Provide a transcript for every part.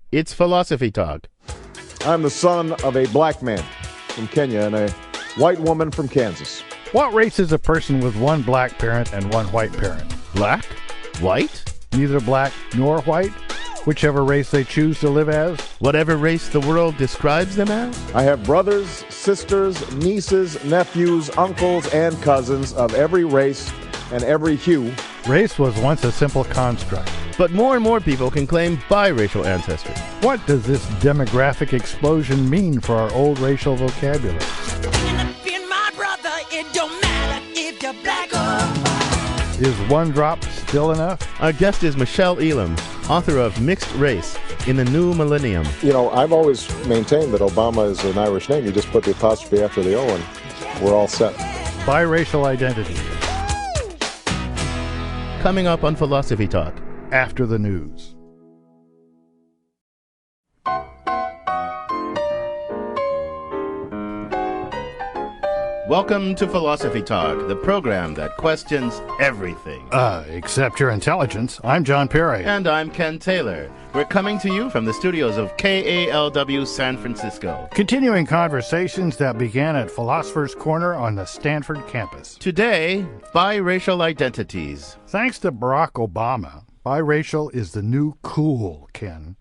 It's Philosophy Talk. I'm the son of a black man from Kenya and a white woman from Kansas. What race is a person with one black parent and one white parent? Black? White? Neither black nor white? Whichever race they choose to live as? Whatever race the world describes them as? I have brothers, sisters, nieces, nephews, uncles, and cousins of every race and every hue. Race was once a simple construct. But more and more people can claim biracial ancestry. What does this demographic explosion mean for our old racial vocabulary? Is one drop still enough? Our guest is Michele Elam, author of Mixed Race in the New Millennium. You know, I've always maintained that Obama is an Irish name. You just put the apostrophe after the O and we're all set. Biracial identity. Coming up on Philosophy Talk. After the news. Welcome to Philosophy Talk, the program that questions everything. Except your intelligence. I'm John Perry. And I'm Ken Taylor. We're coming to you from the studios of KALW San Francisco. Continuing conversations that began at Philosopher's Corner on the Stanford campus. Today, biracial identities. Thanks to Barack Obama, biracial is the new cool, Ken.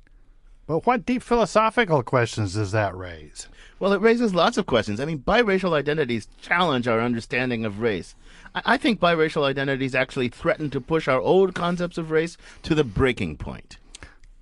But what deep philosophical questions does that raise? Well, it raises lots of questions. I mean, biracial identities challenge our understanding of race. I think biracial identities actually threaten to push our old concepts of race to the breaking point.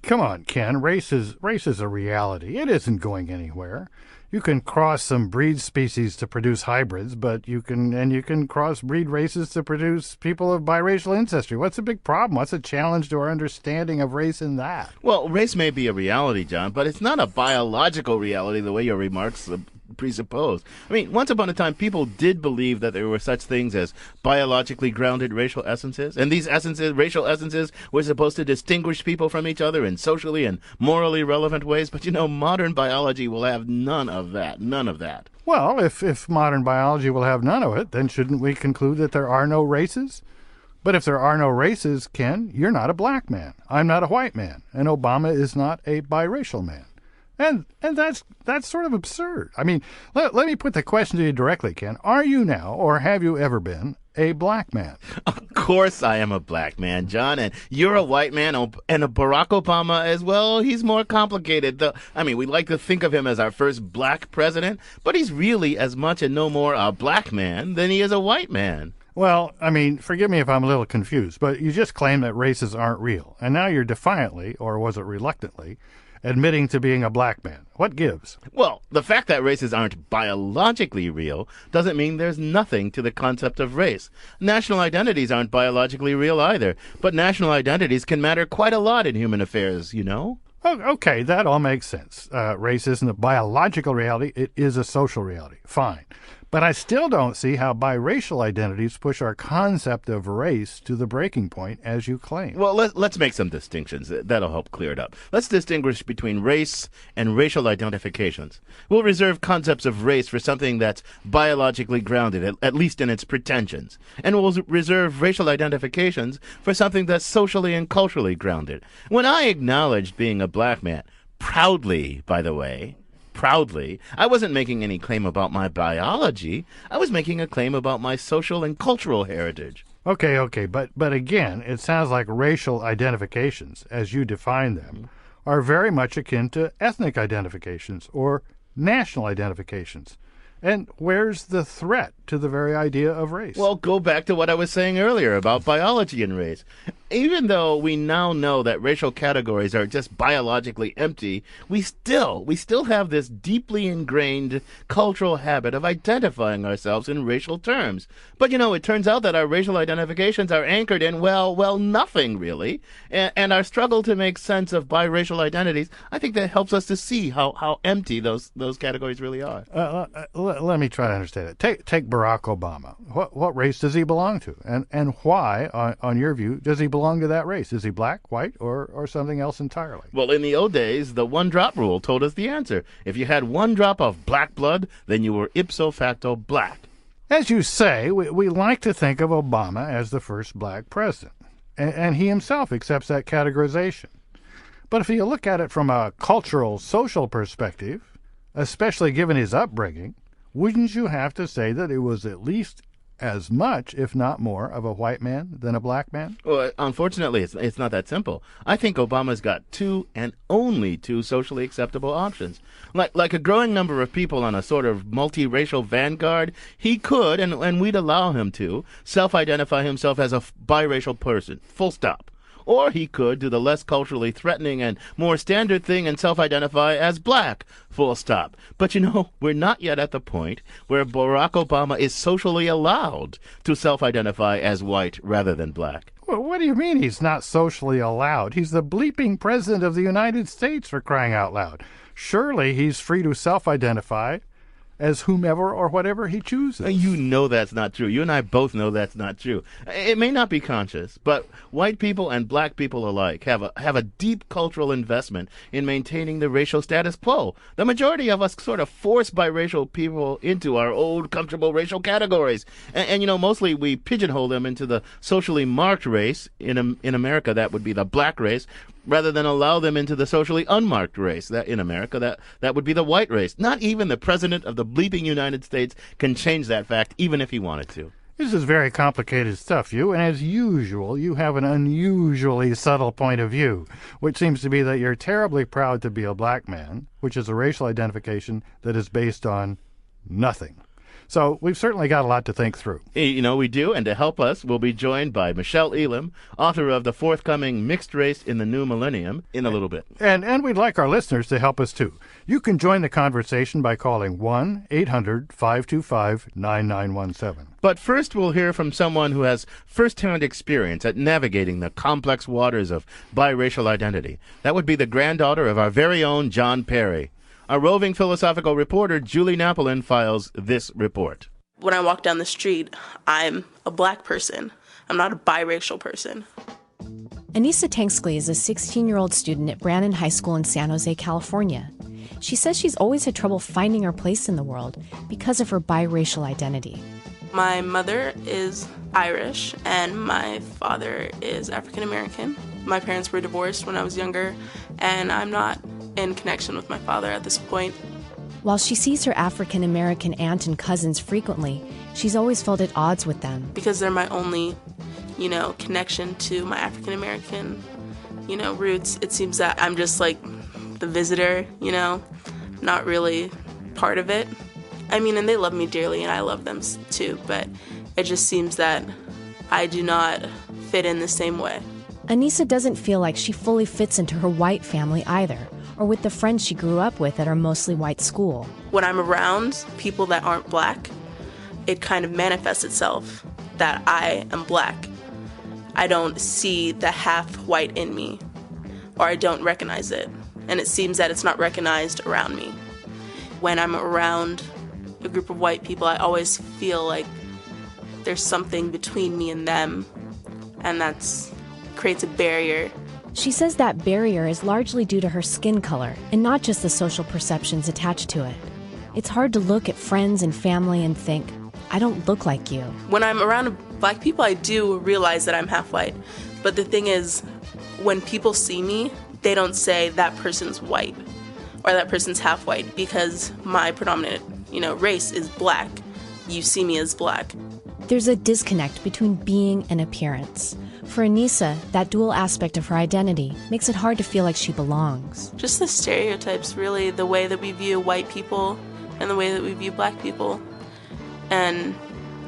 Come on, Ken. Race is a reality. It isn't going anywhere. You can cross some breed species to produce hybrids, but you can cross breed races to produce people of biracial ancestry. What's the big problem? What's the challenge to our understanding of race in that? Well, race may be a reality, John, but it's not a biological reality the way your remarks presuppose. I mean, once upon a time, people did believe that there were such things as biologically grounded racial essences, and these racial essences, were supposed to distinguish people from each other in socially and morally relevant ways. But, modern biology will have none of that. Well, if modern biology will have none of it, then shouldn't we conclude that there are no races? But if there are no races, Ken, you're not a black man. I'm not a white man. And Obama is not a biracial man. And that's sort of absurd. I mean, let me put the question to you directly, Ken. Are you now, or have you ever been, a black man? Of course I am a black man, John, and you're a white man, and a Barack Obama as well. He's more complicated. We like to think of him as our first black president, but he's really as much and no more a black man than he is a white man. Well, forgive me if I'm a little confused, but you just claimed that races aren't real, and now you're defiantly, or was it reluctantly, admitting to being a black man. What gives? Well, the fact that races aren't biologically real doesn't mean there's nothing to the concept of race. National identities aren't biologically real either, but national identities can matter quite a lot in human affairs, Oh, okay, that all makes sense. Race isn't a biological reality, it is a social reality. Fine. But I still don't see how biracial identities push our concept of race to the breaking point, as you claim. Well, let's make some distinctions. That'll help clear it up. Let's distinguish between race and racial identifications. We'll reserve concepts of race for something that's biologically grounded, at least in its pretensions. And we'll reserve racial identifications for something that's socially and culturally grounded. When I acknowledged being a black man, proudly, by the way, I wasn't making any claim about my biology. I was making a claim about my social and cultural heritage. Okay, but again, it sounds like racial identifications, as you define them, are very much akin to ethnic identifications or national identifications. And where's the threat to the very idea of race? Well, go back to what I was saying earlier about biology and race. Even though we now know that racial categories are just biologically empty, we still have this deeply ingrained cultural habit of identifying ourselves in racial terms. But, it turns out that our racial identifications are anchored in, well, nothing really. And our struggle to make sense of biracial identities, I think that helps us to see how empty those categories really are. Let me try to understand it. Take Barack Obama. What race does he belong to? And why, on your view, does he belong to that race? Is he black, white, or something else entirely? Well, in the old days, the one-drop rule told us the answer. If you had one drop of black blood, then you were ipso facto black. As you say, we like to think of Obama as the first black president. And he himself accepts that categorization. But if you look at it from a cultural, social perspective, especially given his upbringing, wouldn't you have to say that it was at least as much, if not more, of a white man than a black man? Well, unfortunately, it's not that simple. I think Obama's got two and only two socially acceptable options. Like a growing number of people on a sort of multiracial vanguard, he could, and we'd allow him to, self-identify himself as a biracial person, full stop. Or he could do the less culturally threatening and more standard thing and self-identify as black, full stop. But we're not yet at the point where Barack Obama is socially allowed to self-identify as white rather than black. Well, what do you mean he's not socially allowed? He's the bleeping president of the United States, for crying out loud. Surely he's free to self-identify as whomever or whatever he chooses. You know that's not true. You and I both know that's not true. It may not be conscious, but white people and black people alike have a deep cultural investment in maintaining the racial status quo. The majority of us sort of force biracial people into our old, comfortable racial categories. And mostly we pigeonhole them into the socially marked race. In America, that would be the black race, rather than allow them into the socially unmarked race. That in America, that would be the white race. Not even the president of the bleeping United States can change that fact, even if he wanted to. This is very complicated stuff, and as usual, you have an unusually subtle point of view, which seems to be that you're terribly proud to be a black man, which is a racial identification that is based on nothing. So we've certainly got a lot to think through. We do, and to help us, we'll be joined by Michele Elam, author of the forthcoming Mixed Race in the New Millennium, in a little bit. And we'd like our listeners to help us, too. You can join the conversation by calling 1-800-525-9917. But first, we'll hear from someone who has first-hand experience at navigating the complex waters of biracial identity. That would be the granddaughter of our very own John Perry. Our roving philosophical reporter, Julie Napolin, files this report. When I walk down the street, I'm a black person. I'm not a biracial person. Anissa Tanksley is a 16-year-old student at Brannan High School in San Jose, California. She says she's always had trouble finding her place in the world because of her biracial identity. My mother is Irish and my father is African American. My parents were divorced when I was younger, and I'm not in connection with my father at this point. While she sees her African American aunt and cousins frequently, she's always felt at odds with them. Because they're my only, connection to my African American, roots. It seems that I'm just like the visitor, not really part of it. I mean, and they love me dearly and I love them too, but it just seems that I do not fit in the same way. Anissa doesn't feel like she fully fits into her white family either, or with the friends she grew up with at her mostly white school. When I'm around people that aren't black, it kind of manifests itself that I am black. I don't see the half white in me, or I don't recognize it, and it seems that it's not recognized around me. When I'm around a group of white people, I always feel like there's something between me and them, and that creates a barrier. She says that barrier is largely due to her skin color and not just the social perceptions attached to it. It's hard to look at friends and family and think, I don't look like you. When I'm around black people, I do realize that I'm half white. But the thing is, when people see me, they don't say that person's white or that person's half white because my predominant, race is black. You see me as black. There's a disconnect between being and appearance. For Anissa, that dual aspect of her identity makes it hard to feel like she belongs. Just the stereotypes, really, the way that we view white people and the way that we view black people. And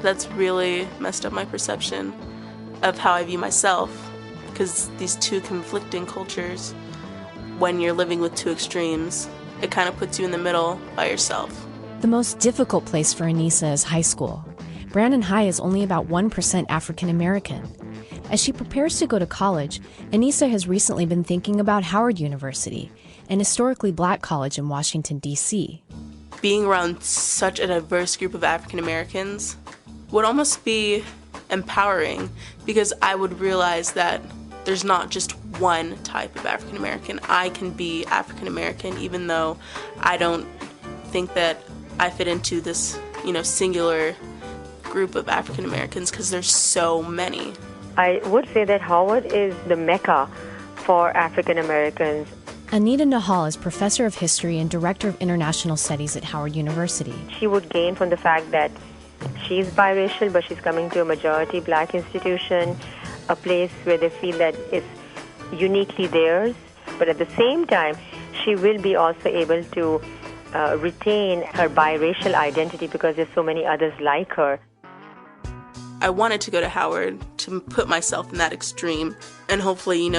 that's really messed up my perception of how I view myself, because these two conflicting cultures, when you're living with two extremes, it kind of puts you in the middle by yourself. The most difficult place for Anissa is high school. Brannan High is only about 1% African American. As she prepares to go to college, Anissa has recently been thinking about Howard University, an historically black college in Washington, D.C. Being around such a diverse group of African Americans would almost be empowering, because I would realize that there's not just one type of African American. I can be African American even though I don't think that I fit into this, singular group of African Americans, because there's so many. I would say that Howard is the mecca for African Americans Anita Nahal is professor of history and director of international studies at Howard University. She would gain from the fact that she's biracial, but she's coming to a majority black institution, a place where they feel that it's uniquely theirs. But at the same time, she will be also able to retain her biracial identity because there's so many others like her. I wanted to go to Howard to put myself in that extreme and hopefully,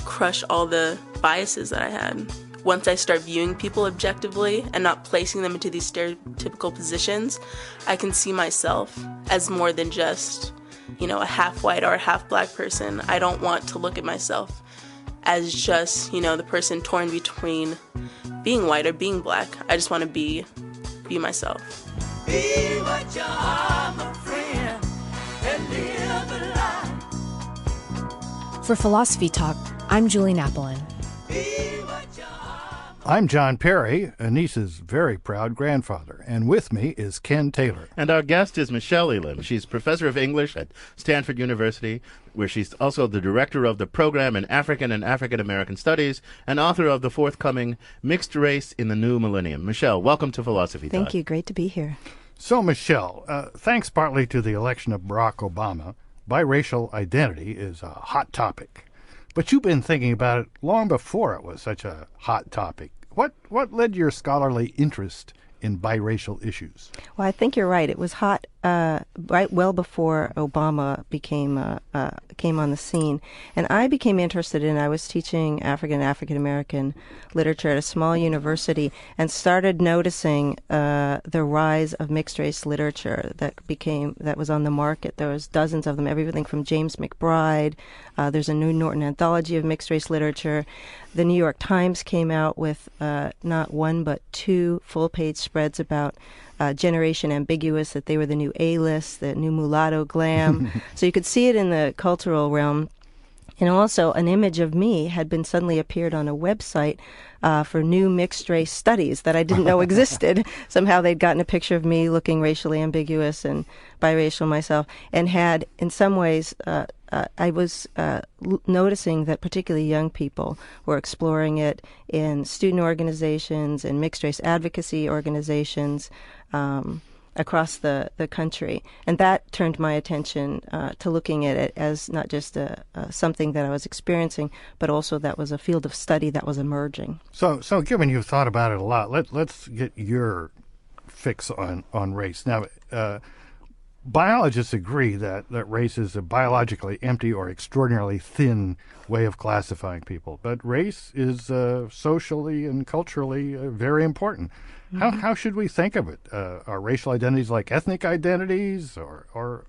crush all the biases that I had. Once I start viewing people objectively and not placing them into these stereotypical positions, I can see myself as more than just, a half white or a half black person. I don't want to look at myself as just, the person torn between being white or being black. I just want to be myself. Be what you are, my friend, and live a life. For Philosophy Talk, I'm Julie Napolin. I'm John Perry, Anissa's very proud grandfather, and with me is Ken Taylor. And our guest is Michele Elam. She's professor of English at Stanford University, where she's also the director of the program in African and African American Studies and author of the forthcoming Mixed Race in the New Millennium. Michele, welcome to Philosophy Talk. Thank you. Great to be here. So, Michele, thanks partly to the election of Barack Obama, biracial identity is a hot topic. But you've been thinking about it long before it was such a hot topic. What led your scholarly interest in biracial issues? Well, I think you're right. It was hot right well before Obama came on the scene. And I became interested I was teaching African American literature at a small university and started noticing the rise of mixed race literature that was on the market. There was dozens of them, everything from James McBride. There's a New Norton anthology of mixed race literature. The New York Times came out with not one but two full-page spreads about Generation Ambiguous, that they were the new A-list, the new mulatto glam. So you could see it in the cultural realm. And also an image of me had been suddenly appeared on a website for new mixed race studies that I didn't know existed. Somehow they'd gotten a picture of me looking racially ambiguous and biracial myself, and had in some ways I was noticing that particularly young people were exploring it in student organizations and mixed race advocacy organizations across the country. And that turned my attention to looking at it as not just something that I was experiencing, but also that was a field of study that was emerging. So given you've thought about it a lot, let's get your fix on race. Now, biologists agree that race is a biologically empty or extraordinarily thin way of classifying people, but race is socially and culturally very important. Mm-hmm. How should we think of it? Are racial identities like ethnic identities, or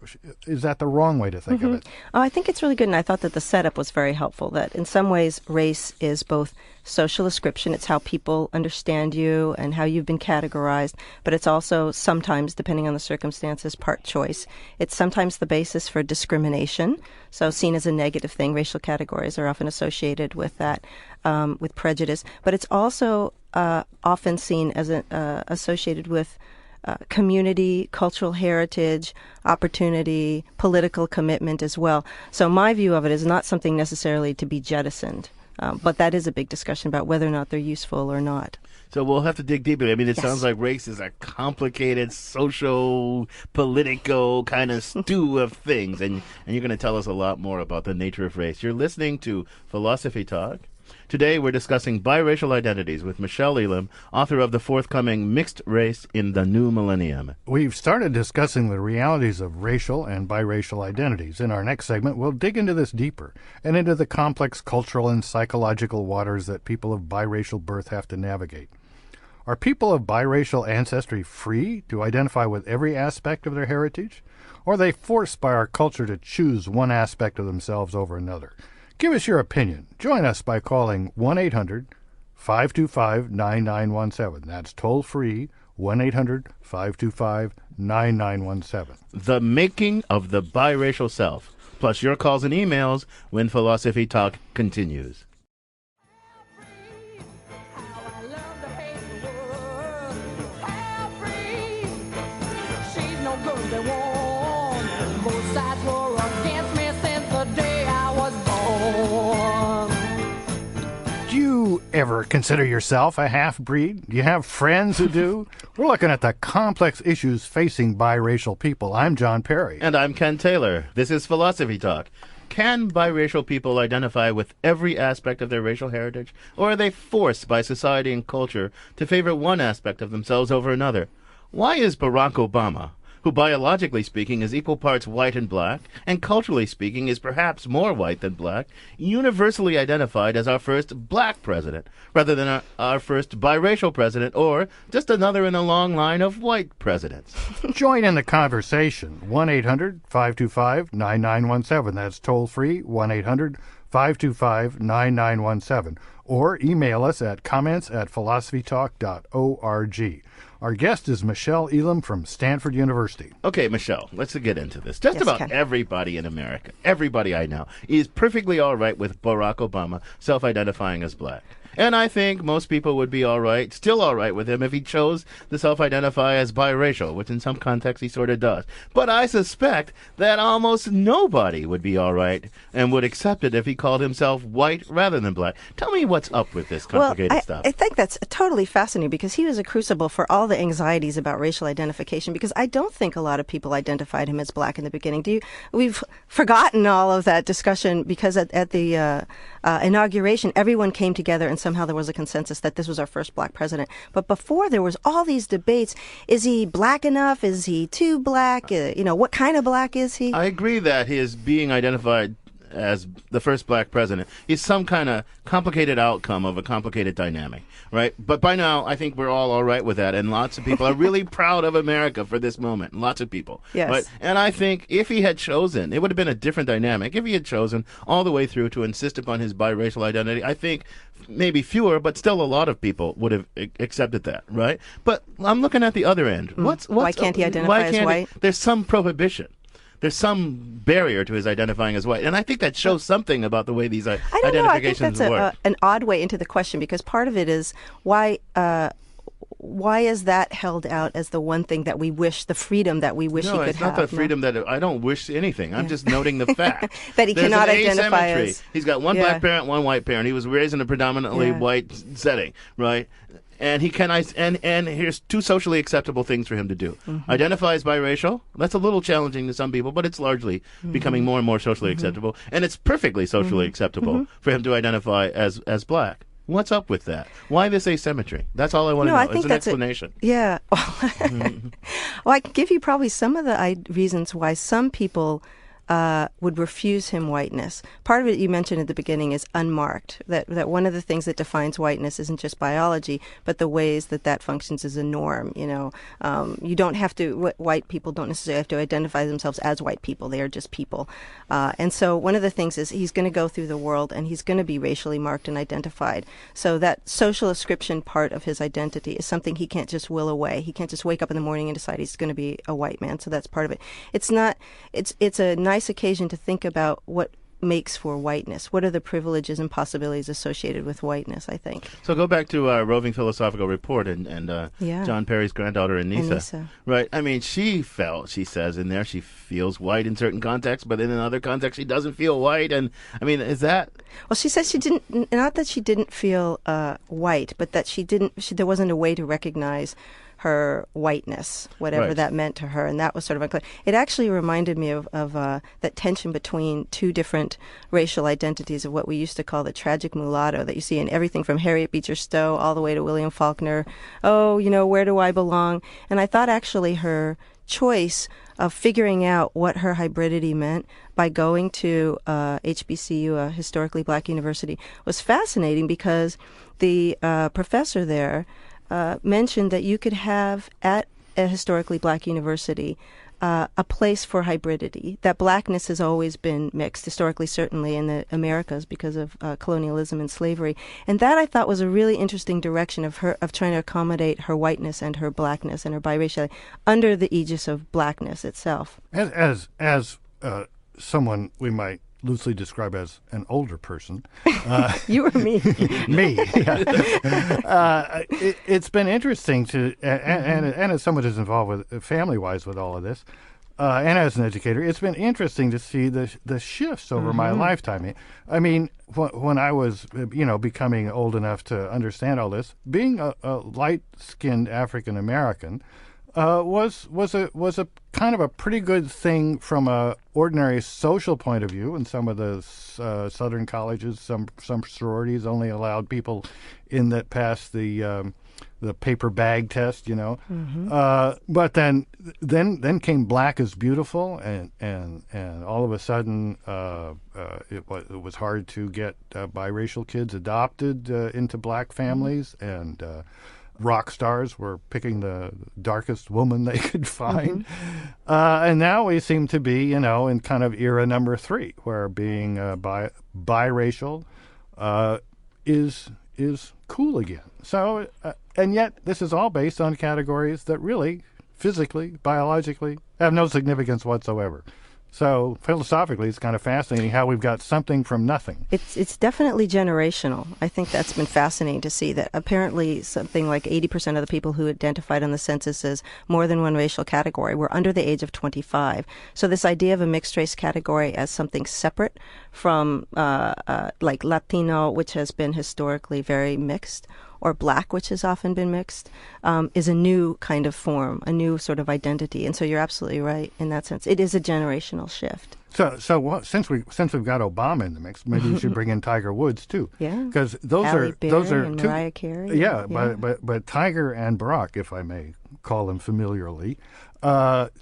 is that the wrong way to think of it? Oh, I think it's really good, and I thought that the setup was very helpful, that in some ways race is both social ascription, it's how people understand you and how you've been categorized, but it's also sometimes, depending on the circumstances, part choice. It's sometimes the basis for discrimination, so seen as a negative thing. Racial categories are often associated with that, with prejudice, but it's also often seen as associated with community, cultural heritage, opportunity, political commitment as well. So my view of it is not something necessarily to be jettisoned, but that is a big discussion about whether or not they're useful or not. So we'll have to dig deeper. I mean, it sounds like race is a complicated social, political kind of stew of things, and you're going to tell us a lot more about the nature of race. You're listening to Philosophy Talk. Today we're discussing biracial identities with Michele Elam, author of the forthcoming Mixed Race in the New Millennium. We've started discussing the realities of racial and biracial identities. In our next segment, we'll dig into this deeper and into the complex cultural and psychological waters that people of biracial birth have to navigate. Are people of biracial ancestry free to identify with every aspect of their heritage? Or are they forced by our culture to choose one aspect of themselves over another? Give us your opinion. Join us by calling 1-800-525-9917. That's toll-free, 1-800-525-9917. The making of the biracial self, plus your calls and emails when Philosophy Talk continues. ever consider yourself a half-breed? Do you have friends who do? We're looking at the complex issues facing biracial people. I'm John Perry. And I'm Ken Taylor. This is Philosophy Talk. Can biracial people identify with every aspect of their racial heritage, or are they forced by society and culture to favor one aspect of themselves over another? Why is Barack Obama, who biologically speaking is equal parts white and black, and culturally speaking is perhaps more white than black, universally identified as our first black president, rather than our first biracial president, or just another in a long line of white presidents? Join in the conversation. 1-800-525-9917. That's toll free, 1-800-525-9917. Or email us at comments@philosophytalk.org. Our guest is Michele Elam from Stanford University. Okay, Michele, let's get into this. Just Yes, about Ken. everybody in America, everybody I know, is perfectly all right with Barack Obama self-identifying as black. And I think most people would be all right, still all right with him if he chose to self-identify as biracial, which in some contexts he sort of does. But I suspect that almost nobody would be all right and would accept it if he called himself white rather than black. Tell me what's up with this complicated stuff. I think that's totally fascinating because he was a crucible for all the anxieties about racial identification, because I don't think a lot of people identified him as black in the beginning. We've forgotten all of that discussion because at the inauguration, everyone came together and somehow there was a consensus that this was our first black president. But before, there was all these debates. Is he black enough? Is he too black? What kind of black is he? I agree that his being identified as the first black president is some kind of complicated outcome of a complicated dynamic, right? But by now, I think we're all right with that, and lots of people are really proud of America for this moment. Lots of people. Yes. Right? And I think if he had chosen, it would have been a different dynamic. If he had chosen all the way through to insist upon his biracial identity, I think maybe fewer, but still a lot of people would have accepted that, right? But I'm looking at the other end. Why can't he identify as white? There's some prohibition. There's some barrier to his identifying as white. And I think that shows something about the way these identifications I don't know. I think that's work. an odd way into the question, because part of it is why is that held out as the one thing that we wish, the freedom that we wish he No, could it's have? not the freedom that I don't wish anything. I'm just noting the fact That he There's cannot an identify asymmetry. as- He's got one Yeah. black parent, one white parent. He was raised in a predominantly Yeah. white setting, right? And he can and here's two socially acceptable things for him to do. Mm-hmm. Identify as biracial. That's a little challenging to some people, but it's largely Mm-hmm. becoming more and more socially acceptable. And it's perfectly socially acceptable Mm-hmm. for him to identify as black. What's up with that? Why this asymmetry? That's all I want to No, know. I think It's an that's explanation. Yeah. Well, I can give you probably some of the reasons why some people would refuse him whiteness. Part of it you mentioned at the beginning is unmarked, that one of the things that defines whiteness isn't just biology, but the ways that functions as a norm. You don't have to, white people don't necessarily have to identify themselves as white people. They are just people. And so one of the things is he's going to go through the world and he's going to be racially marked and identified. So that social ascription part of his identity is something he can't just will away. He can't just wake up in the morning and decide he's going to be a white man. So that's part of it. It's a nice occasion to think about what makes for whiteness. What are the privileges and possibilities associated with whiteness, I think. So go back to our roving philosophical report and Yeah. John Perry's granddaughter, Anissa. Anissa. Right. I mean, she says in there, she feels white in certain contexts, but in another context, she doesn't feel white. And I mean, is that... Well, she says she didn't, not that she didn't feel white, but that there wasn't a way to recognize her whiteness, whatever Right. that meant to her, and that was sort of unclear. It actually reminded me of that tension between two different racial identities of what we used to call the tragic mulatto, that you see in everything from Harriet Beecher Stowe all the way to William Faulkner. Oh, where do I belong? And I thought actually her choice of figuring out what her hybridity meant by going to HBCU, a historically black university, was fascinating, because the professor there mentioned that you could have at a historically black university a place for hybridity, that blackness has always been mixed, historically certainly in the Americas because of colonialism and slavery. And that I thought was a really interesting direction of trying to accommodate her whiteness and her blackness and her biraciality under the aegis of blackness itself. As someone we might loosely describe as an older person. You or me? Me. Yeah. It's been interesting to, and as someone who's involved with family-wise with all of this, and as an educator, it's been interesting to see the shifts over my lifetime. I mean, when I was, becoming old enough to understand all this, being a light-skinned African American was a kind of a pretty good thing from a ordinary social point of view. In some of the southern colleges, some sororities only allowed people in that passed the paper bag test, but then came Black is Beautiful, and all of a sudden it was hard to get biracial kids adopted into black families, and rock stars were picking the darkest woman they could find. And now we seem to be, in kind of era number 3, where being biracial is cool again. So, and yet this is all based on categories that really, physically, biologically, have no significance whatsoever. So philosophically, it's kind of fascinating how we've got something from nothing. It's definitely generational. I think that's been fascinating to see that apparently something like 80% of the people who identified on the census as more than one racial category were under the age of 25. So this idea of a mixed race category as something separate from like Latino, which has been historically very mixed, or Black, which has often been mixed, is a new kind of form, a new sort of identity. And so you're absolutely right in that sense. It is a generational shift. So since we've got Obama in the mix, maybe we should bring in Tiger Woods too. Yeah, because those Halle are and two, Mariah Carey. Yeah, but Tiger and Barack, if I may call them familiarly,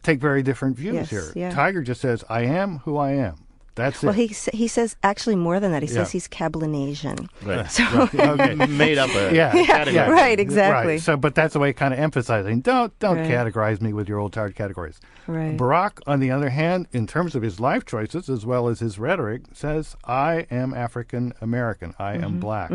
take very different views here. Yeah. Tiger just says, "I am who I am." That's it. Well, he says actually more than that. He says he's Cablinasian. Right. So Okay. Made up a category. Right, exactly. Right. So, but that's the way kind of emphasizing, don't categorize me with your old tired categories. Right. Barack, on the other hand, in terms of his life choices as well as his rhetoric, says, I am African American. I am Black.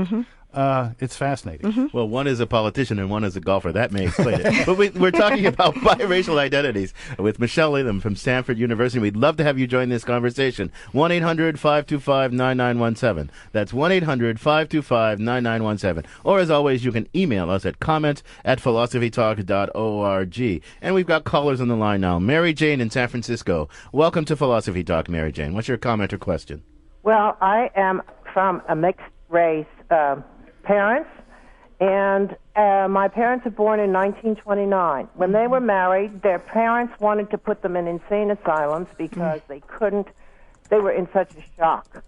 It's fascinating. Well, one is a politician and one is a golfer. That may explain it. But we're talking about biracial identities with Michele Elam from Stanford University. We'd love to have you join this conversation. 1-800-525-9917. That's 1-800-525-9917. Or, as always, you can email us at comment@philosophytalk.org. And we've got callers on the line now. Mary Jane in San Francisco. Welcome to Philosophy Talk, Mary Jane. What's your comment or question? Well, I am from a mixed race parents, and my parents were born in 1929. When they were married, their parents wanted to put them in insane asylums because they were in such a shock.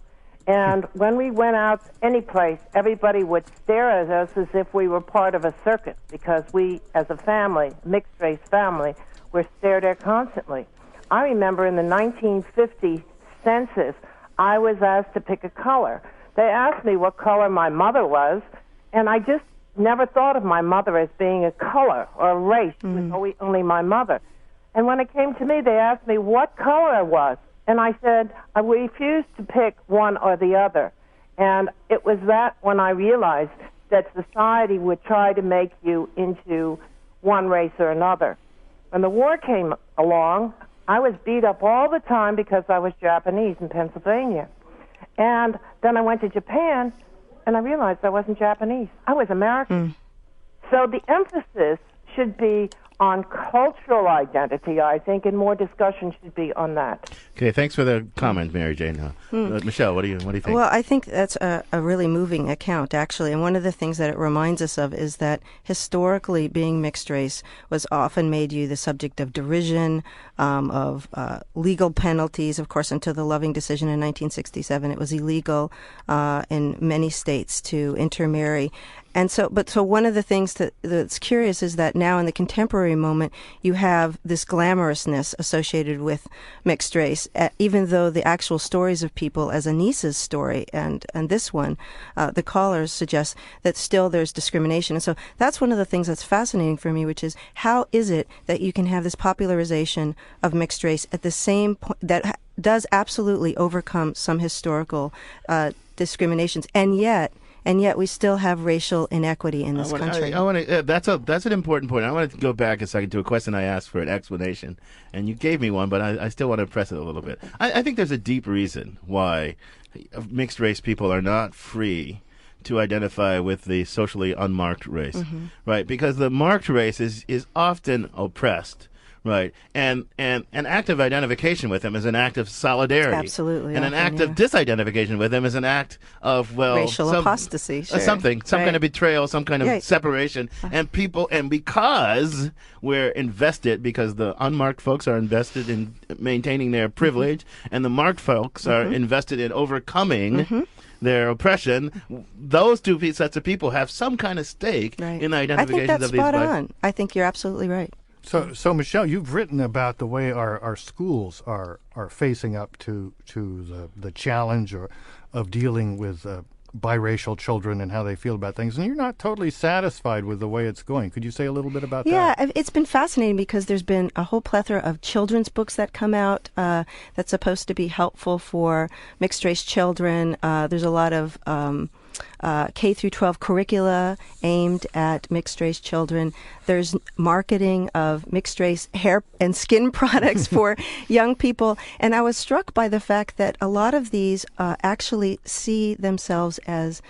And when we went out any place, everybody would stare at us as if we were part of a circus, because we, as a family, mixed race family, were stared at constantly. I remember in the 1950 census, I was asked to pick a color. They asked me what color my mother was, and I just never thought of my mother as being a color or a race. It was only my mother. And when it came to me, they asked me what color I was, and I said I refused to pick one or the other. And it was that when I realized that society would try to make you into one race or another. When the war came along, I was beat up all the time because I was Japanese in Pennsylvania. And then I went to Japan, and I realized I wasn't Japanese. I was American. So the emphasis should be on cultural identity, I think, and more discussion should be on that. Okay, thanks for the comment, Mary Jane. Michele, what do you think? Well, I think that's a really moving account, actually. And one of the things that it reminds us of is that historically being mixed race was often made you the subject of derision, of legal penalties. Of course, until the Loving decision in 1967, it was illegal in many states to intermarry. And so one of the things that's curious is that now in the contemporary moment, you have this glamorousness associated with mixed race, even though the actual stories of people, as Anissa's story and this one, the callers suggest that still there's discrimination. And so that's one of the things that's fascinating for me, which is how is it that you can have this popularization of mixed race at the same point that does absolutely overcome some historical discriminations, and yet we still have racial inequity in this country. That's an important point. I want to go back a second to a question I asked for an explanation, and you gave me one, but I still want to press it a little bit. I think there's a deep reason why mixed race people are not free to identify with the socially unmarked race, right? Because the marked race is often oppressed, Right. And an act of identification with him is an act of solidarity. Absolutely. And an often, act of disidentification with him is an act of, well, racial apostasy. Sure. some kind of betrayal, some kind of Right. separation. And because we're invested, because the unmarked folks are invested in maintaining their privilege, and the marked folks are invested in overcoming their oppression, those two sets of people have some kind of stake in the identifications I think that's of these spot black. on. I think you're absolutely right. So Michele, you've written about the way our schools are facing up to the challenge of dealing with biracial children and how they feel about things, and you're not totally satisfied with the way it's going. Could you say a little bit about that? Yeah, it's been fascinating because there's been a whole plethora of children's books that come out that's supposed to be helpful for mixed-race children. There's a lot of K through 12 curricula aimed at mixed-race children. There's marketing of mixed-race hair and skin products for young people. And I was struck by the fact that a lot of these actually see themselves as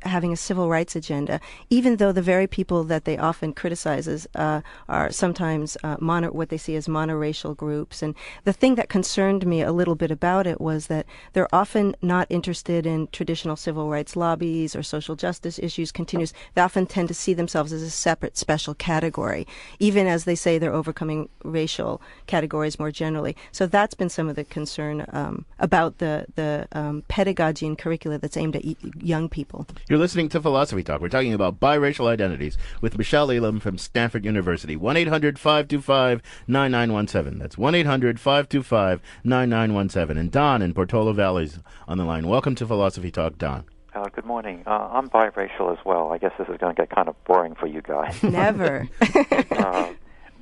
having a civil rights agenda, even though the very people that they often criticize are sometimes what they see as monoracial groups. And the thing that concerned me a little bit about it was that they're often not interested in traditional civil rights lobbies or social justice issues. They often tend to see themselves as a separate, special category, even as they say they're overcoming racial categories more generally. So that's been some of the concern about the pedagogy and curricula that's aimed at young people. You're listening to Philosophy Talk. We're talking about biracial identities with Michele Elam from Stanford University. 1-800-525-9917. That's 1-800-525-9917. And Don in Portola Valley's on the line. Welcome to Philosophy Talk, Don. Good morning. I'm biracial as well. I guess this is going to get kind of boring for you guys. Never.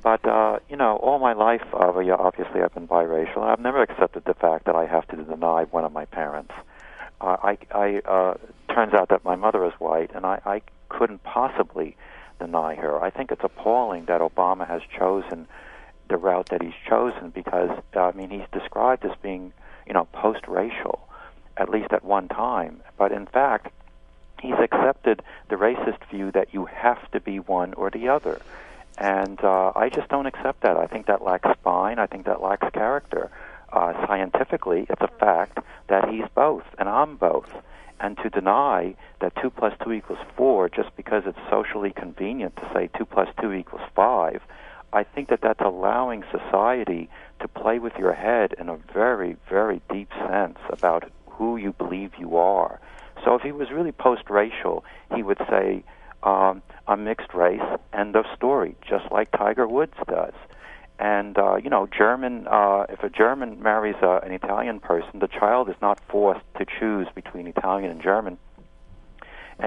But all my life, obviously I've been biracial, and I've never accepted the fact that I have to deny one of my parents. Turns out that my mother is white, and I couldn't possibly deny her. I think it's appalling that Obama has chosen the route that he's chosen because, he's described as being, post-racial, at least at one time. But in fact, he's accepted the racist view that you have to be one or the other. And I just don't accept that. I think that lacks spine. I think that lacks character. Scientifically, it's a fact that he's both, and I'm both. And to deny that 2 + 2 = 4 just because it's socially convenient to say 2 + 2 = 5, I think that that's allowing society to play with your head in a very, very deep sense about who you believe you are. So if he was really post-racial, he would say, I'm mixed race, end of story, just like Tiger Woods does. And, German, if a German marries an Italian person, the child is not forced to choose between Italian and German,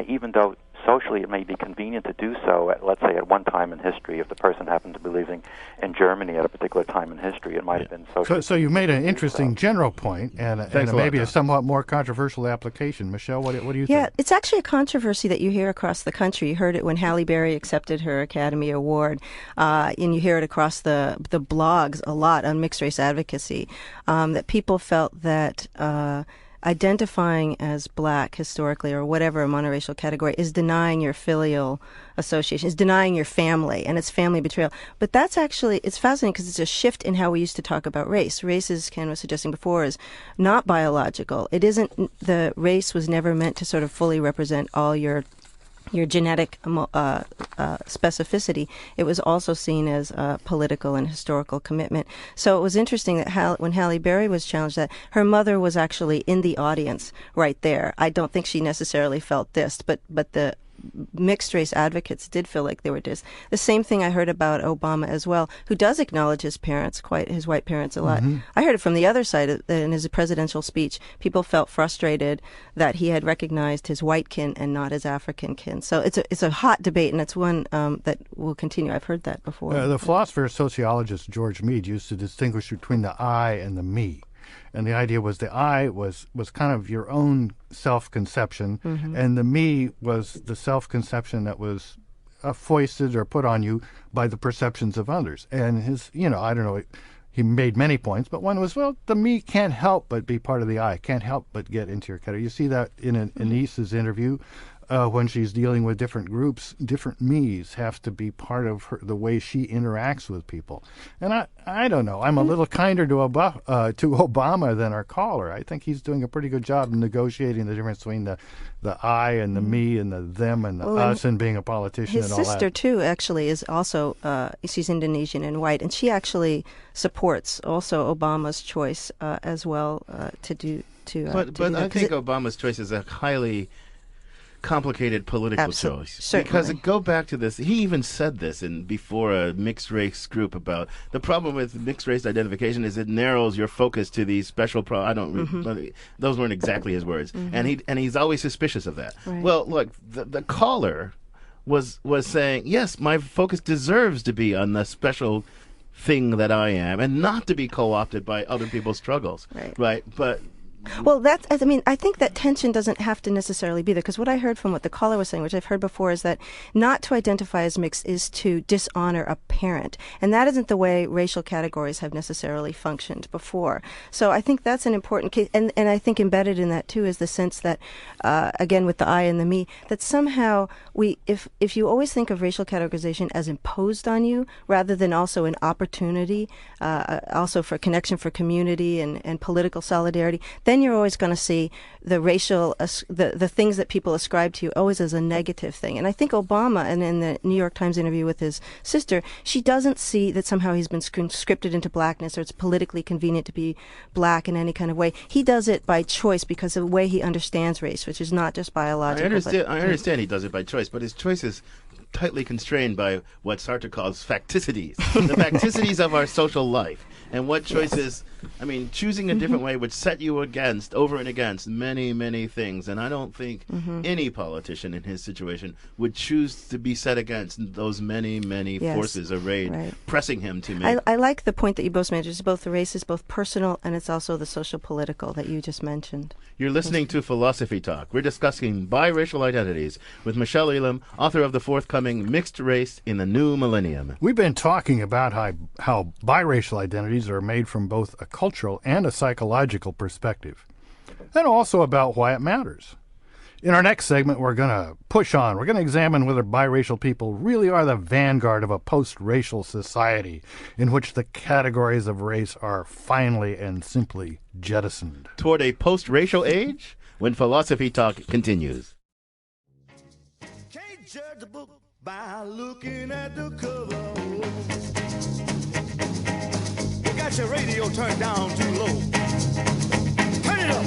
even though socially it may be convenient to do so, let's say at one time in history. If the person happened to be living in Germany at a particular time in history, it might have been socially. So you made an interesting general point and maybe a somewhat more controversial application. Michele, what do you think? Yeah, it's actually a controversy that you hear across the country. You heard it when Halle Berry accepted her Academy Award, and you hear it across the blogs a lot on mixed race advocacy, that people felt that identifying as black historically or whatever a monoracial category is denying your filial association, is denying your family, and it's family betrayal. But that's actually, it's fascinating because it's a shift in how we used to talk about race. Race, as Ken was suggesting before, is not biological. It isn't, the race was never meant to sort of fully represent all your genetic specificity. It was also seen as a political and historical commitment. So it was interesting that when Halle Berry was challenged, that her mother was actually in the audience right there. I don't think she necessarily felt dissed, but the mixed race advocates did feel like they were dissed. The same thing I heard about Obama as well, who does acknowledge his parents, his white parents, a lot. I heard it from the other side in his presidential speech. People felt frustrated that he had recognized his white kin and not his African kin. So it's a hot debate, and it's one that will continue. I've heard that before. The philosopher sociologist George Mead used to distinguish between the I and the me. And the idea was the I was kind of your own self-conception, and the me was the self-conception that was foisted or put on you by the perceptions of others. And his, I don't know, he made many points, but one was, well, the me can't help but be part of the I, can't help but get into your category. You see that in Anis's interview when she's dealing with different groups, different me's have to be part of the way she interacts with people. And I don't know. I'm a little kinder to Obama than our caller. I think he's doing a pretty good job in negotiating the difference between the I and the me and the them and the us and being a politician and all that. His sister, too, actually is also, she's Indonesian and white, and she actually supports also Obama's choice as well to do But I think Obama's choice is a highly complicated political choice. Certainly. Because go back to this, he even said this before a mixed race group about the problem with mixed race identification is it narrows your focus to these special those weren't exactly his words. And he's always suspicious of that. Right. Well, look, the caller was saying, yes, my focus deserves to be on the special thing that I am and not to be co-opted by other people's struggles. Right? But well, I think that tension doesn't have to necessarily be there, because what I heard from what the caller was saying, which I've heard before, is that not to identify as mixed is to dishonor a parent. And that isn't the way racial categories have necessarily functioned before. So I think that's an important case. And I think embedded in that, too, is the sense that, again, with the I and the me, that somehow if you always think of racial categorization as imposed on you rather than also an opportunity, also for connection for community and political solidarity, then you're always going to see the racial, the things that people ascribe to you always as a negative thing. And I think Obama, and in the New York Times interview with his sister, she doesn't see that somehow he's been conscripted into blackness or it's politically convenient to be black in any kind of way. He does it by choice because of the way he understands race, which is not just biological. I understand he does it by choice, but his choice is tightly constrained by what Sartre calls facticities, the facticities of our social life. And what choices, choosing a different way would set you over and against many, many things. And I don't think any politician in his situation would choose to be set against those many, many forces arrayed, pressing him to make. I like the point that you both made. It's both the race is both personal and it's also the social political that you just mentioned. You're listening to Philosophy Talk. We're discussing biracial identities with Michele Elam, author of the forthcoming Mixed Race in the New Millennium. We've been talking about how biracial identities are made from both a cultural and a psychological perspective, and also about why it matters. In our next segment, we're going to push on. We're going to examine whether biracial people really are the vanguard of a post-racial society in which the categories of race are finally and simply jettisoned. Toward a post-racial age? When Philosophy Talk continues. Can't judge a book by looking at the cover. You got your radio turned down too low. Turn it up.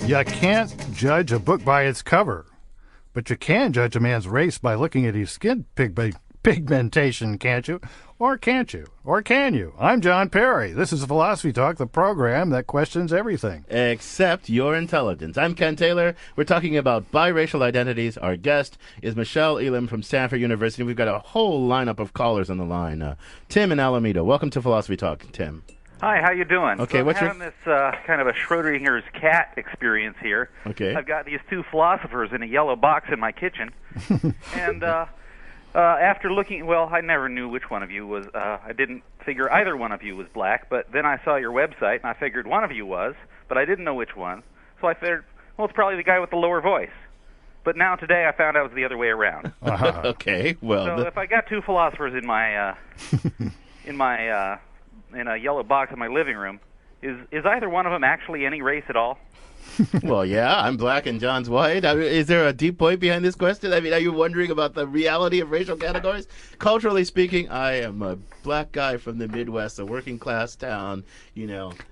You can't judge a book by its cover, but you can judge a man's race by looking at his skin pigmentation, can't you? Or can't you? Or can you? I'm John Perry. This is Philosophy Talk, the program that questions everything. Except your intelligence. I'm Ken Taylor. We're talking about biracial identities. Our guest is Michele Elam from Stanford University. We've got a whole lineup of callers on the line. Tim in Alameda. Welcome to Philosophy Talk, Tim. Hi, how you doing? Okay, so I'm having this kind of a Schrodinger's cat experience here. Okay. I've got these two philosophers in a yellow box in my kitchen, and after looking, well, I never knew which one of you was. I didn't figure either one of you was black, but then I saw your website, and I figured one of you was, but I didn't know which one. So I figured, well, it's probably the guy with the lower voice. But now today I found out it was the other way around. Okay, well. So if I got two philosophers in my in a yellow box in my living room, is either one of them actually any race at all? Well, yeah, I'm black and John's white. Is there a deep point behind this question? Are you wondering about the reality of racial categories? Culturally speaking, I am a black guy from the Midwest, a working class town,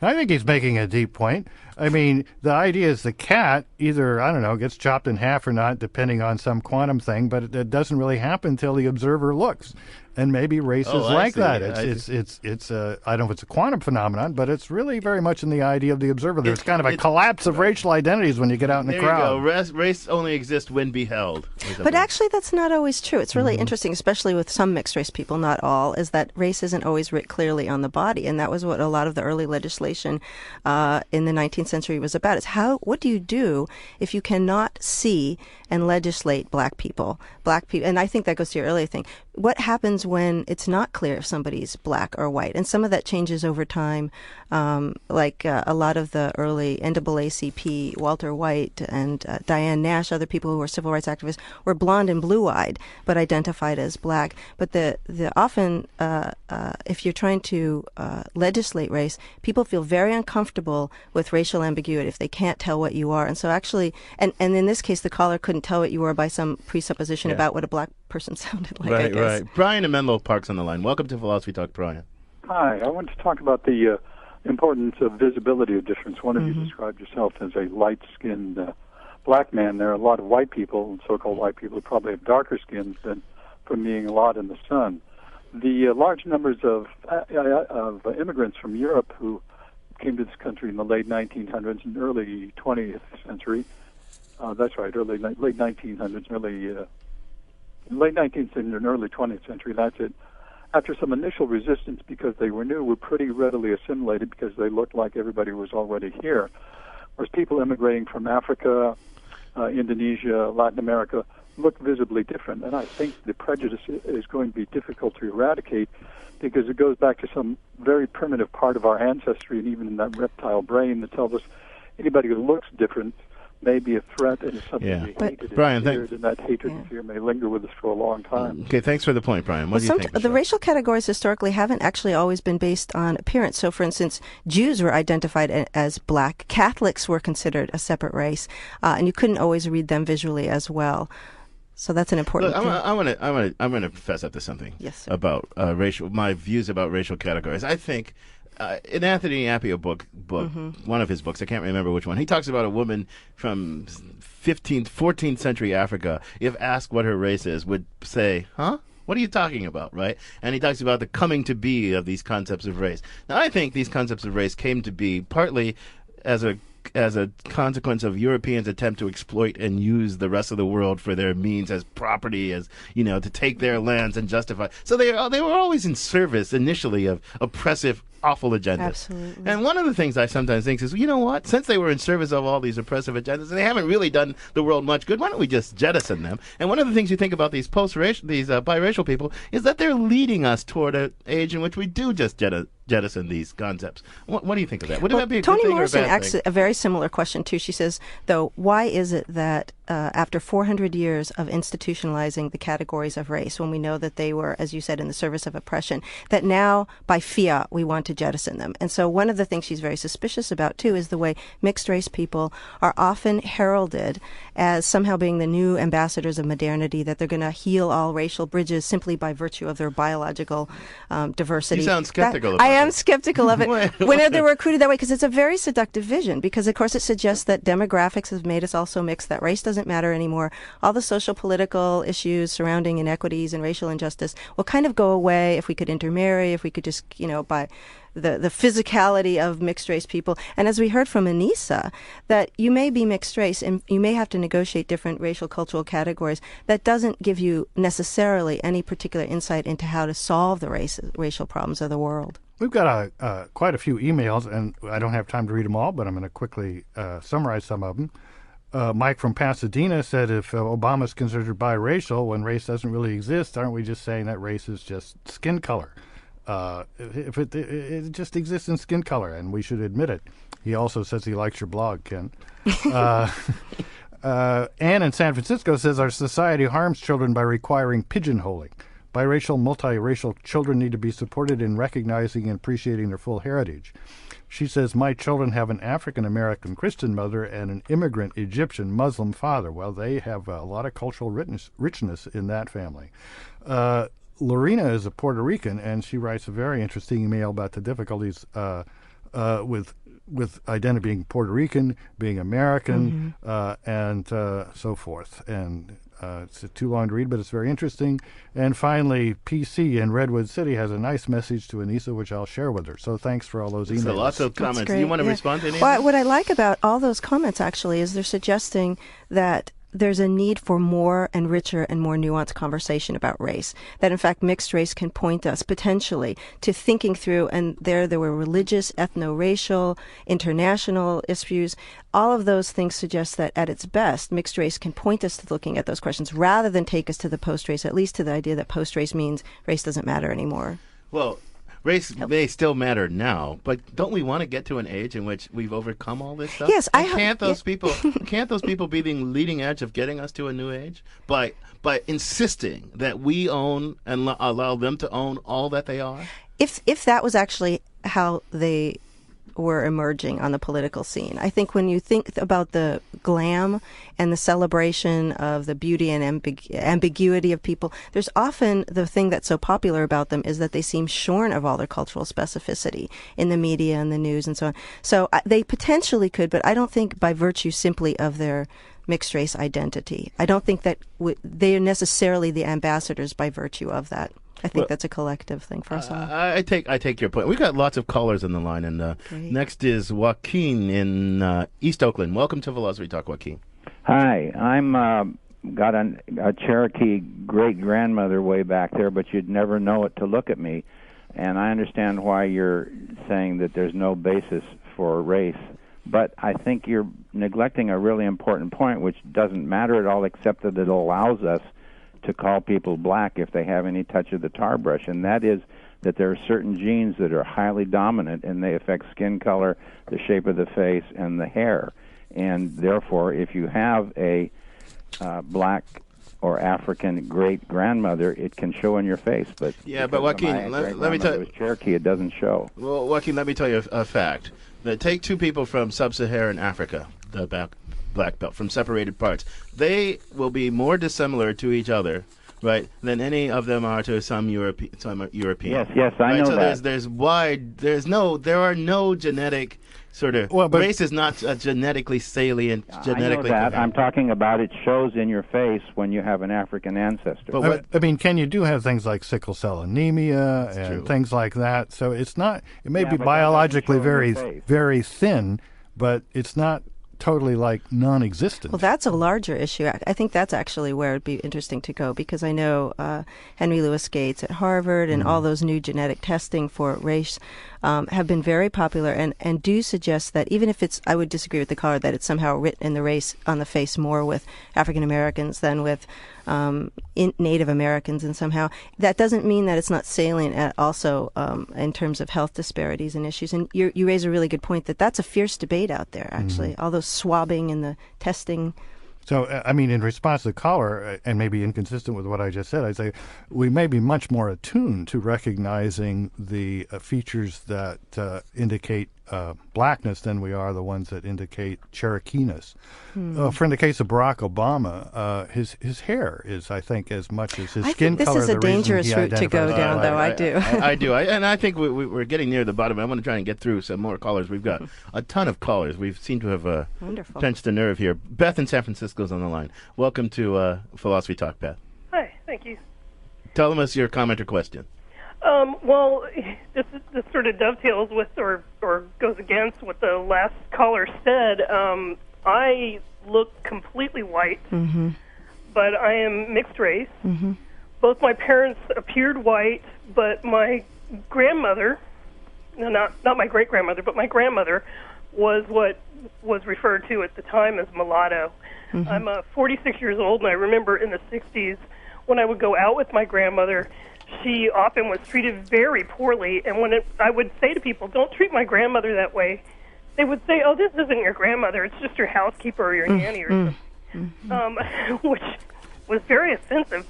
I think he's making a deep point. The idea is the cat either, gets chopped in half or not, depending on some quantum thing, but it doesn't really happen until the observer looks. And maybe race is like that. It's I don't know if it's a quantum phenomenon, but it's really very much in the idea of the observer. There's kind of a collapse of racial identities when you get out in the crowd. There you go. Race only exists when beheld. But actually, that's not always true. It's really interesting, especially with some mixed race people, not all, is that race isn't always writ clearly on the body. And that was what a lot of the early legislation in the 19th century was about. Is what do you do if you cannot see and legislate black people? And I think that goes to your earlier thing. What happens when it's not clear if somebody's black or white? And some of that changes over time, like a lot of the early NAACP NAACP, Walter White, and Diane Nash, other people who were civil rights activists, were blonde and blue-eyed, but identified as black. But the often, if you're trying to legislate race, people feel very uncomfortable with racial ambiguity if they can't tell what you are. And so actually, and in this case, the caller couldn't tell what you were by some presupposition about what a black person sounded like, I guess. Right. Brian in Menlo Park's on the line. Welcome to Philosophy Talk, Brian. Hi. I want to talk about the importance of visibility of difference. One of you described yourself as a light-skinned black man. There are a lot of white people, so-called white people, who probably have darker skins than from being a lot in the sun. The large numbers of immigrants from Europe who came to this country in the late 1900s and early 20th century, that's right, late 1900s, late 19th century and early 20th century, that's it. After some initial resistance because they were new, were pretty readily assimilated because they looked like everybody was already here. Whereas people immigrating from Africa, Indonesia, Latin America look visibly different. And I think the prejudice is going to be difficult to eradicate because it goes back to some very primitive part of our ancestry and even in that reptile brain that tells us anybody who looks different may be a threat and is something to be hated Brian, and feared, and that hatred and fear may linger with us for a long time. Okay, thanks for the point, Brian. What do you think, the racial categories historically haven't actually always been based on appearance. So, for instance, Jews were identified as black. Catholics were considered a separate race, and you couldn't always read them visually as well. So that's an important thing. I'm going to fess up to something about my views about racial categories. I think in Anthony Appiah's book, one of his books, I can't remember which one, he talks about a woman from 14th century Africa, if asked what her race is, would say, huh? What are you talking about, right? And he talks about the coming to be of these concepts of race. Now, I think these concepts of race came to be partly as a consequence of Europeans' attempt to exploit and use the rest of the world for their means as property, as to take their lands and justify. So they were always in service initially of oppressive, awful agendas. Absolutely. And one of the things I sometimes think is, you know what? Since they were in service of all these oppressive agendas, and they haven't really done the world much good, why don't we just jettison them? And one of the things you think about these biracial people is that they're leading us toward an age in which we do just jettison these concepts. What do you think of that? Would that be a good thing or a bad thing? Toni Morrison asks a very similar question, too. She says, though, why is it that after 400 years of institutionalizing the categories of race, when we know that they were, as you said, in the service of oppression, that now, by fiat, we want to jettison them? And so one of the things she's very suspicious about, too, is the way mixed-race people are often heralded as somehow being the new ambassadors of modernity, that they're going to heal all racial bridges simply by virtue of their biological diversity. You sound skeptical about I am skeptical of it whenever they're recruited that way, because it's a very seductive vision, because, of course, it suggests that demographics have made us all so mixed that race doesn't matter anymore. All the social political issues surrounding inequities and racial injustice will kind of go away if we could intermarry, if we could just, by the physicality of mixed race people. And as we heard from Anissa, that you may be mixed race and you may have to negotiate different racial cultural categories. That doesn't give you necessarily any particular insight into how to solve the racial problems of the world. We've got quite a few emails, and I don't have time to read them all, but I'm going to quickly summarize some of them. Mike from Pasadena said, if Obama's considered biracial when race doesn't really exist, aren't we just saying that race is just skin color? If it just exists in skin color, and we should admit it. He also says he likes your blog, Ken. Anne in San Francisco says, our society harms children by requiring pigeonholing. Biracial, multiracial children need to be supported in recognizing and appreciating their full heritage. She says, my children have an African-American Christian mother and an immigrant Egyptian Muslim father. Well, they have a lot of cultural richness in that family. Lorena is a Puerto Rican, and she writes a very interesting email about the difficulties with identity, being Puerto Rican, being American, and so forth. And it's too long to read, but it's very interesting. And finally, PC in Redwood City has a nice message to Anissa, which I'll share with her. So thanks for all those emails. So lots of comments. Do you want to respond to any of Well, what I like about all those comments, actually, is they're suggesting that there's a need for more and richer and more nuanced conversation about race. That, in fact, mixed race can point us potentially to thinking through, and there were religious, ethno-racial, international issues. All of those things suggest that, at its best, mixed race can point us to looking at those questions rather than take us to the post-race, at least to the idea that post-race means race doesn't matter anymore. Well, Race may still matter now, but don't we want to get to an age in which we've overcome all this stuff? Yes, can't those people be the leading edge of getting us to a new age by insisting that we own and allow them to own all that they are? If that was actually how they were emerging on the political scene. I think when you think about the glam and the celebration of the beauty and ambiguity of people, there's often the thing that's so popular about them is that they seem shorn of all their cultural specificity in the media and the news and so on. So they potentially could, but I don't think by virtue simply of their mixed race identity. I don't think that they are necessarily the ambassadors by virtue of that. I think that's a collective thing for us all. I take your point. We've got lots of callers on the line, and next is Joaquin in East Oakland. Welcome to Philosophy Talk, Joaquin. Hi, I'm got a Cherokee great-grandmother way back there, but you'd never know it to look at me. And I understand why you're saying that there's no basis for race, but I think you're neglecting a really important point, which doesn't matter at all except that it allows us to call people black if they have any touch of the tar brush, and that is that there are certain genes that are highly dominant and they affect skin color, the shape of the face, and the hair. And therefore, if you have a black or African great-grandmother, it can show in your face. But Joaquin, let me tell you, it was Cherokee, it doesn't show. Well, Joaquin, let me tell you a fact. Take two people from sub-Saharan Africa, the black belt, from separated parts. They will be more dissimilar to each other, right, than any of them are to some European. Yes, I know so that. There are no genetic sort of. Race is not genetically salient. Genetically. I know that. I'm talking about it shows in your face when you have an African ancestor. But I mean, Ken, you do have things like sickle cell anemia and things like that. So it's not. It may be biologically very thin, but it's not totally like non-existent. Well, that's a larger issue. I think that's actually where it'd be interesting to go, because I know Henry Louis Gates at Harvard and all those new genetic testing for race have been very popular and do suggest that even if it's, I would disagree with the caller that it's somehow written in the race on the face more with African Americans than with Native Americans, and somehow that doesn't mean that it's not salient also in terms of health disparities and issues. And you raise a really good point that that's a fierce debate out there, actually, all those swabbing and the testing. So, I mean, in response to the caller, and maybe inconsistent with what I just said, I'd say we may be much more attuned to recognizing the features that indicate blackness than we are the ones that indicate Cherokee-ness. For in the case of Barack Obama, his hair is, I think, as much as his skin color. I think this is a dangerous route to go down, though. I do. I do. And I think we're getting near the bottom. I want to try and get through some more callers. We've got a ton of callers. We seem to have pinched a nerve here. Beth in San Francisco's on the line. Welcome to Philosophy Talk, Beth. Hi, thank you. Tell us your comment or question. Well, this sort of dovetails with or goes against what the last caller said. I look completely white, but I am mixed race. Both my parents appeared white, but my grandmother, not my great-grandmother, but my grandmother, was what was referred to at the time as mulatto. I'm 46 years old, and I remember in the 60s when I would go out with my grandmother, she often was treated very poorly, and when I would say to people, don't treat my grandmother that way, they would say, oh, this isn't your grandmother, it's just your housekeeper or your nanny or something, which was very offensive.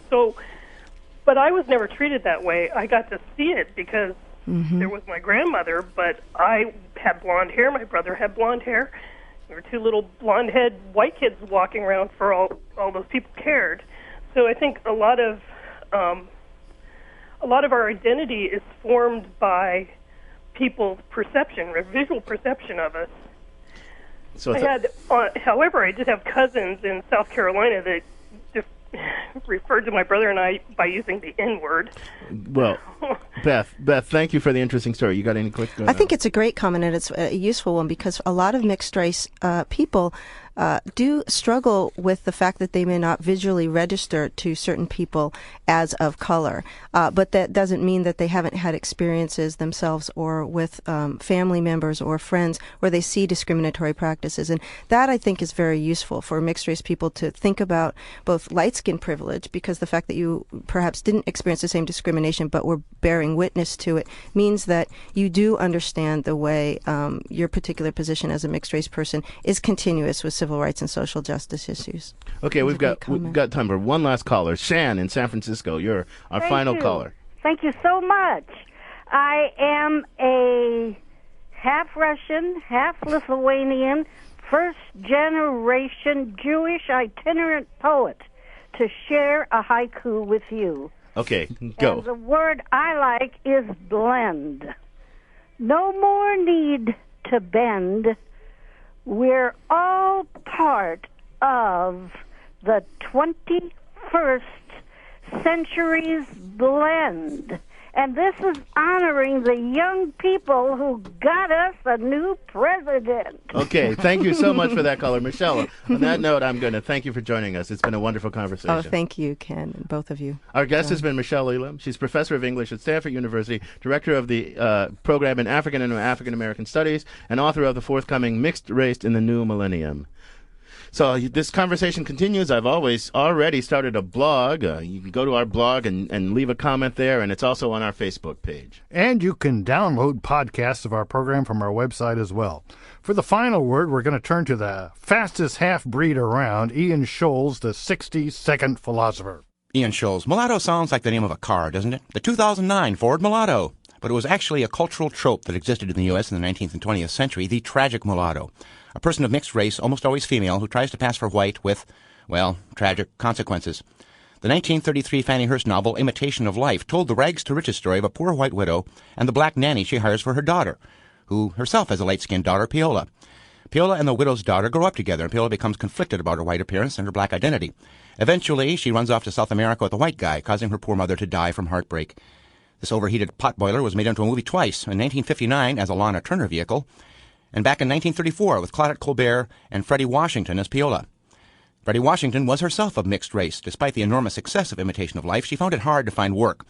But I was never treated that way. I got to see it because there was my grandmother, but I had blonde hair, my brother had blonde hair. There were two little blonde-head white kids walking around for all those people cared. So I think a lot of our identity is formed by people's perception, or visual perception of us. So however, I did have cousins in South Carolina that referred to my brother and I by using the N-word. Well, Beth, thank you for the interesting story. You got any quick? I think it's a great comment, and it's a useful one, because a lot of mixed race people do struggle with the fact that they may not visually register to certain people as of color. But that doesn't mean that they haven't had experiences themselves or with family members or friends where they see discriminatory practices. And that, I think, is very useful for mixed-race people to think about both light-skin privilege, because the fact that you perhaps didn't experience the same discrimination but were bearing witness to it means that you do understand the way your particular position as a mixed-race person is continuous with civil rights and social justice issues. Okay, we've got time for one last caller. Shan in San Francisco, you're our final caller. Thank you so much. I am a half Russian, half Lithuanian, first-generation Jewish itinerant poet to share a haiku with you. Okay, go. And the word I like is blend. No more need to bend. We're all part of the 21st century's blend. And this is honoring the young people who got us a new president. Okay, thank you so much for that, caller. Michele, on that note, I'm going to thank you for joining us. It's been a wonderful conversation. Oh, thank you, Ken, and both of you. Our guest has been Michele Elam. She's professor of English at Stanford University, director of the program in African and African American Studies, and author of the forthcoming Mixed Race in the New Millennium. So this conversation continues. I've already started a blog. You can go to our blog and leave a comment there, and it's also on our Facebook page. And you can download podcasts of our program from our website as well. For the final word, we're going to turn to the fastest half-breed around, Ian Scholes, the 60-second philosopher. Ian Scholes. Mulatto sounds like the name of a car, doesn't it? The 2009 Ford Mulatto. But it was actually a cultural trope that existed in the U.S. in the 19th and 20th century, the tragic mulatto. A person of mixed race, almost always female, who tries to pass for white with, well, tragic consequences. The 1933 Fannie Hurst novel Imitation of Life told the rags-to-riches story of a poor white widow and the black nanny she hires for her daughter, who herself has a light-skinned daughter, Peola. Peola and the widow's daughter grow up together, and Peola becomes conflicted about her white appearance and her black identity. Eventually, she runs off to South America with a white guy, causing her poor mother to die from heartbreak. This overheated potboiler was made into a movie twice, in 1959 as a Lana Turner vehicle, and back in 1934 with Claudette Colbert and Freddie Washington as Peola. Freddie Washington was herself of mixed race. Despite the enormous success of Imitation of Life, she found it hard to find work.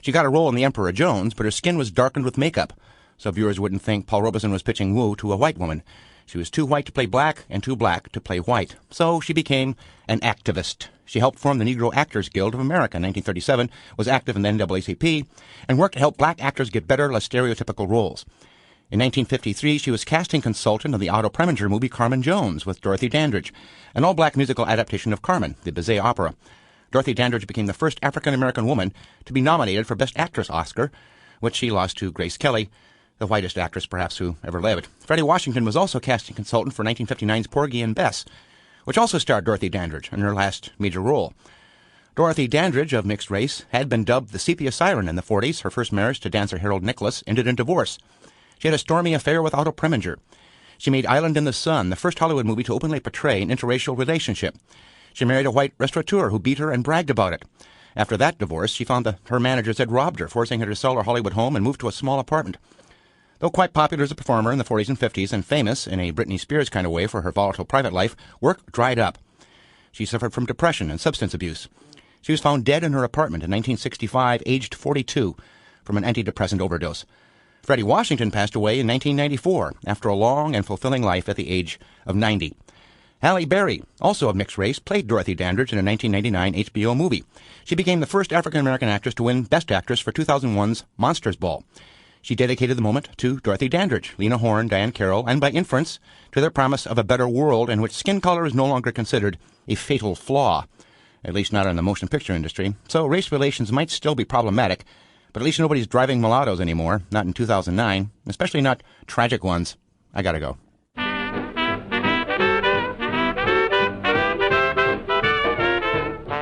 She got a role in The Emperor Jones, but her skin was darkened with makeup, so viewers wouldn't think Paul Robeson was pitching woo to a white woman. She was too white to play black and too black to play white, so she became an activist. She helped form the Negro Actors Guild of America in 1937, was active in the NAACP, and worked to help black actors get better, less stereotypical roles. In 1953, she was casting consultant on the Otto Preminger movie Carmen Jones with Dorothy Dandridge, an all-black musical adaptation of Carmen, the Bizet opera. Dorothy Dandridge became the first African-American woman to be nominated for Best Actress Oscar, which she lost to Grace Kelly, the whitest actress perhaps who ever lived. Freddie Washington was also casting consultant for 1959's Porgy and Bess, which also starred Dorothy Dandridge in her last major role. Dorothy Dandridge, of mixed race, had been dubbed the Sepia Siren in the 40s. Her first marriage to dancer Harold Nicholas ended in divorce. She had a stormy affair with Otto Preminger. She made Island in the Sun, the first Hollywood movie to openly portray an interracial relationship. She married a white restaurateur who beat her and bragged about it. After that divorce, she found that her managers had robbed her, forcing her to sell her Hollywood home and move to a small apartment. Though quite popular as a performer in the 40s and 50s and famous in a Britney Spears kind of way for her volatile private life, work dried up. She suffered from depression and substance abuse. She was found dead in her apartment in 1965, aged 42, from an antidepressant overdose. Freddie Washington passed away in 1994 after a long and fulfilling life at the age of 90. Halle Berry, also of mixed race, played Dorothy Dandridge in a 1999 HBO movie. She became the first African-American actress to win Best Actress for 2001's Monsters Ball. She dedicated the moment to Dorothy Dandridge, Lena Horne, Diane Carroll, and by inference, to their promise of a better world in which skin color is no longer considered a fatal flaw, at least not in the motion picture industry. So race relations might still be problematic, but at least nobody's driving mulattoes anymore, not in 2009, especially not tragic ones. I gotta go.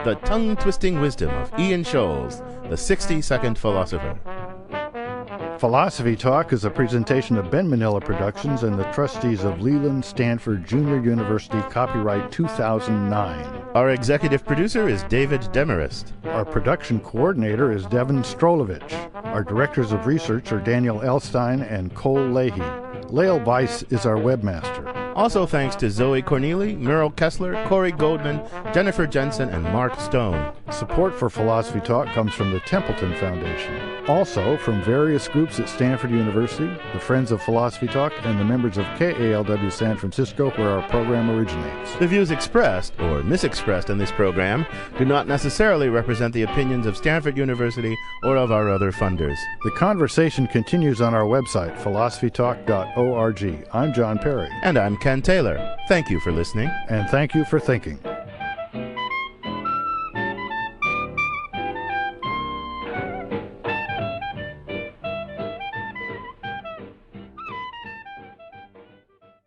The tongue-twisting wisdom of Ian Scholes, the 60-second philosopher. Philosophy Talk is a presentation of Ben Manila Productions and the trustees of Leland Stanford Junior University, copyright 2009. Our executive producer is David Demarest. Our production coordinator is Devin Strolovich. Our directors of research are Daniel Elstein and Cole Leahy. Lael Weiss is our webmaster. Also thanks to Zoe Corneli, Merle Kessler, Corey Goldman, Jennifer Jensen, and Mark Stone. Support for Philosophy Talk comes from the Templeton Foundation. Also from various groups at Stanford University, the Friends of Philosophy Talk, and the members of KALW San Francisco, where our program originates. The views expressed or misexpressed in this program do not necessarily represent the opinions of Stanford University or of our other funders. The conversation continues on our website, philosophytalk.org. I'm John Perry. And I'm Ken Taylor. Thank you for listening. And thank you for thinking.